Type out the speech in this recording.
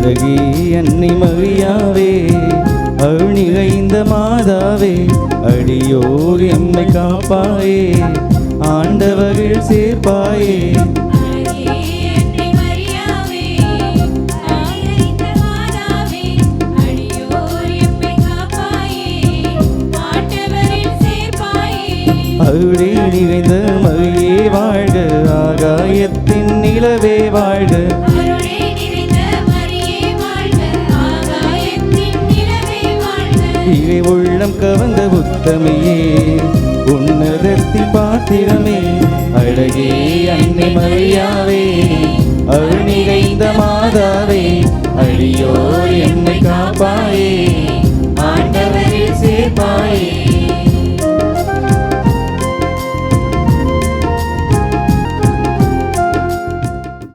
அழகே அன்னை மரியாவே அருள் நிறைந்த மாதாவே அடியோர் எம்மை காப்பாயே ஆண்டவர்கள் சேர்ப்பாயே அருளே நிறைந்த மரியே வாழ்க ஆகாயத்தின் நிலவே வாழ்க இறை உள்ளம் கவர்ந்த உத்தமையே உன்னதத்தின் பாத்திரமே அழகே அன்னை மரியாவே அருள் நிறைந்த மாதாவே அடியோர் எம்மை காப்பாயே ஆண்டவரில் சேர்ப்பாயே